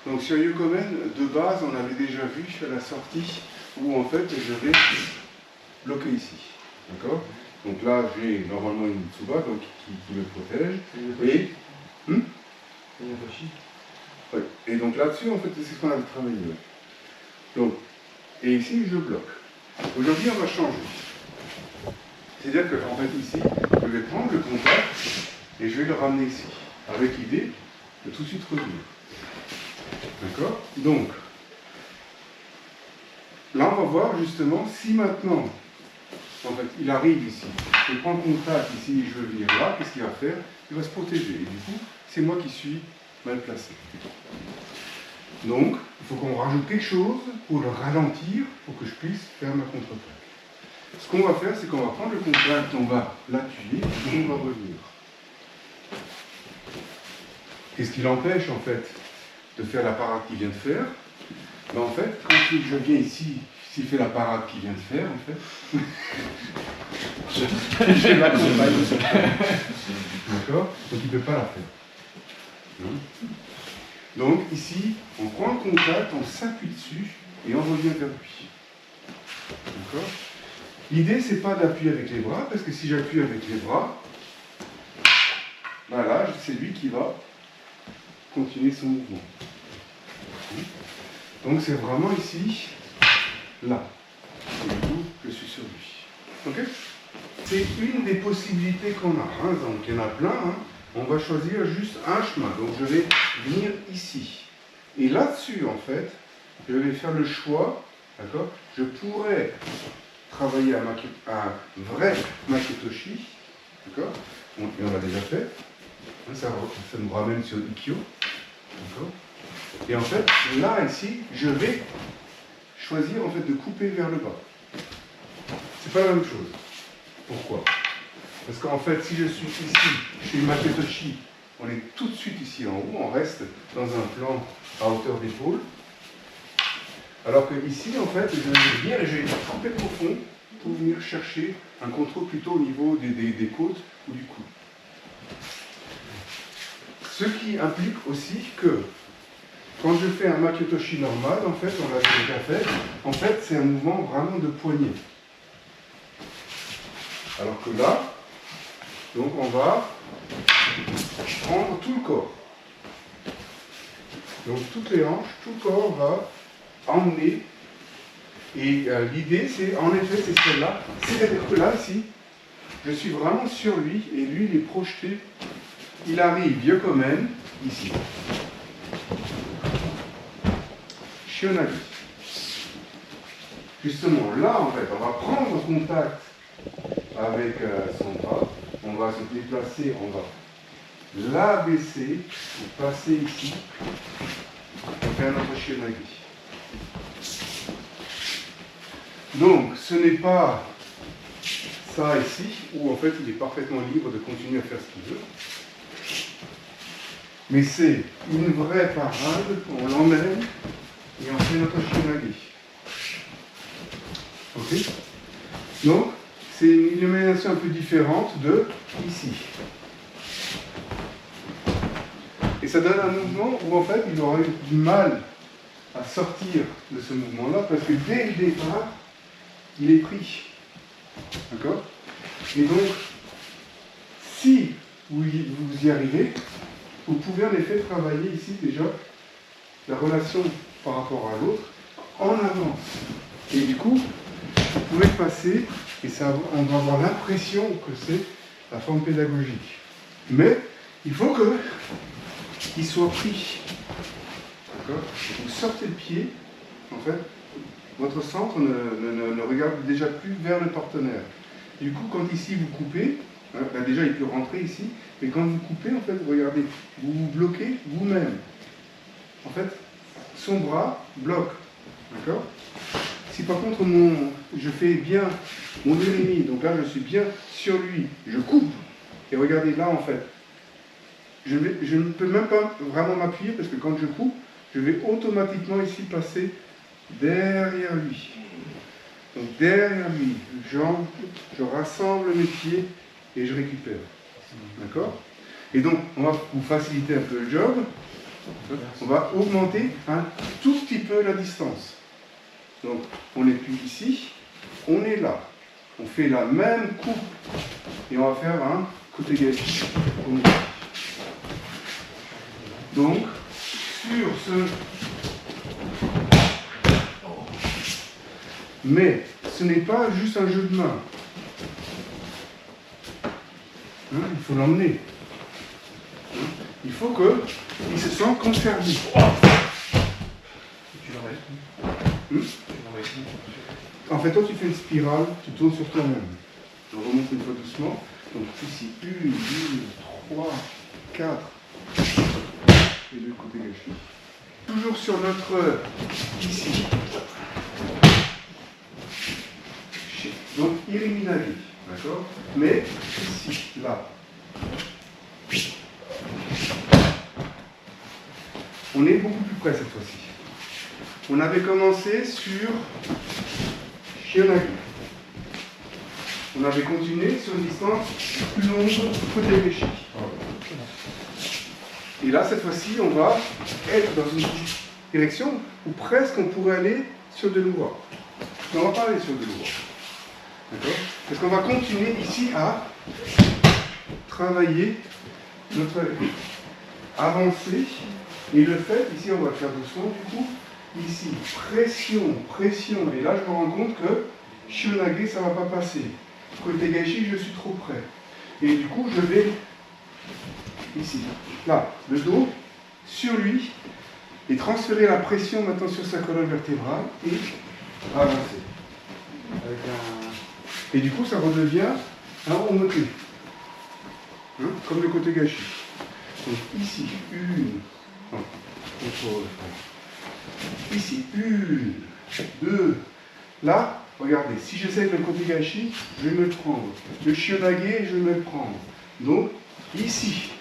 Donc sur Yukomen, de base, on avait déjà vu à la sortie où en fait je vais bloquer ici. D'accord? Donc là, j'ai normalement une Tsuba donc, qui me protège. Et, ouais. Et donc là-dessus, en fait, c'est ce qu'on avait travaillé. Ouais. Donc, et ici, je bloque. Aujourd'hui, on va changer. C'est-à-dire que, en fait, ici, je vais prendre le contact et je vais le ramener ici, avec l'idée de tout de suite revenir. D'accord? Donc, là, on va voir justement si maintenant, en fait, il arrive ici, je prends le contact ici, je veux venir là, qu'est-ce qu'il va faire? Il va se protéger. Et du coup, c'est moi qui suis mal placé. Donc, il faut qu'on rajoute quelque chose pour le ralentir, pour que je puisse faire ma contre-attaque. Ce qu'on va faire, c'est qu'on va prendre le contact, on va l'appuyer, et on va revenir. Qu'est-ce qui l'empêche, en fait, de faire la parade qu'il vient de faire? Ben, en fait, quand je viens ici, s'il fait la parade qu'il vient de faire, en fait, j'ai ma compagne. D'accord? Donc il ne peut pas la faire. Donc ici, on prend le contact, on s'appuie dessus et on revient vers lui. D'accord? L'idée, c'est pas d'appuyer avec les bras, parce que si j'appuie avec les bras, ben là, c'est lui qui va continuer son mouvement. Donc c'est vraiment ici, là. Et du coup, je suis sur lui. Ok? C'est une des possibilités qu'on a. Hein. Donc il y en a plein. Hein. On va choisir juste un chemin. Donc je vais venir ici. Et là-dessus, en fait, je vais faire le choix. D'accord? Je pourrais travailler un vrai Maketoshi. D'accord? Et on l'a déjà fait. Ça nous ramène sur Ikkyo. D'accord? Et en fait, là, ici, je vais choisir en fait de couper vers le bas. C'est pas la même chose. Pourquoi? Parce qu'en fait, si je suis ici, chez Maketoshi, on est tout de suite ici en haut, on reste dans un plan à hauteur d'épaule. Alors que ici, en fait, je vais venir et je vais couper profond pour venir chercher un contrôle plutôt au niveau des côtes ou du cou. Ce qui implique aussi que quand je fais un Maketoshi normal, en fait, on l'a déjà fait, en fait, c'est un mouvement vraiment de poignet. Alors que là, donc on va prendre tout le corps. Donc toutes les hanches, tout le corps va emmener. Et l'idée, c'est, en effet, c'est celle-là. C'est-à-dire que là, ici, je suis vraiment sur lui, et lui, il est projeté. Il arrive, Yokomen, ici. Shionagi. Justement, là, en fait, on va prendre contact avec son bras. On va se déplacer, on va l'abaisser, pour passer ici, pour faire notre Shionagi. Donc, ce n'est pas ça ici, où en fait il est parfaitement libre de continuer à faire ce qu'il veut. Mais c'est une vraie parade, on l'emmène et on fait notre Shionagi. Ok? Donc, c'est une illumination un peu différente de ici. Et ça donne un mouvement où en fait il aura eu du mal à sortir de ce mouvement-là, parce que dès le départ, il est pris. D'accord? Et donc, si vous y arrivez, vous pouvez en effet travailler ici déjà la relation par rapport à l'autre en avance. Et du coup, vous pouvez passer, et ça, on va avoir l'impression que c'est la forme pédagogique. Mais il faut qu'il soit pris. D'accord? Vous sortez le pied, en fait, votre centre ne regarde déjà plus vers le partenaire. Du coup, quand ici vous coupez, hein, ben déjà il peut rentrer ici, mais quand vous coupez, en fait, regardez, vous vous bloquez vous-même. En fait, son bras bloque. D'accord? Si par contre je fais bien mon urimi, donc là je suis bien sur lui, je coupe, et regardez là en fait, je ne peux même pas vraiment m'appuyer parce que quand je coupe, je vais automatiquement ici passer derrière lui. Donc derrière lui, je rassemble mes pieds et je récupère. D'accord? Et donc, on va vous faciliter un peu le job. On va augmenter un tout petit peu la distance. Donc, on n'est plus ici, on est là. On fait la même coupe et on va faire un côté gâchis. Donc, sur ce... Mais ce n'est pas juste un jeu de main. Hein, il faut l'emmener. Hein, il faut qu'il se sente concerné. En fait, toi, tu fais une spirale, tu tournes sur toi-même. Je remonte une fois doucement. Donc ici, 1, 2, 3, 4. Et le côté gâchis. Toujours sur notre... ici. Donc, Iriminage, d'accord? Mais ici, là. On est beaucoup plus près cette fois-ci. On avait commencé sur Shionagi. On avait continué sur une distance plus longue côté gâchis. Et là, cette fois-ci, on va être dans une direction où presque on pourrait aller sur de l'oua. Mais on ne va pas aller sur de l'oua. D'accord? Parce qu'on va continuer ici à travailler notre avancée. Et le fait, ici on va le faire doucement du coup, ici, pression, pression. Et là je me rends compte que Shionage, ça ne va pas passer. Côté gâchis, je suis trop près. Et du coup, je vais ici, là, le dos, sur lui, et transférer la pression maintenant sur sa colonne vertébrale et avancer. Avec un... Et du coup, ça redevient un remonté. Hein, comme le côté gâchis. Donc ici, une. Non, ici, 1, 2. Là, regardez, si j'essaie le côté gâchis, je vais me le prendre. Le Shionage, je vais me le prendre. Donc, ici,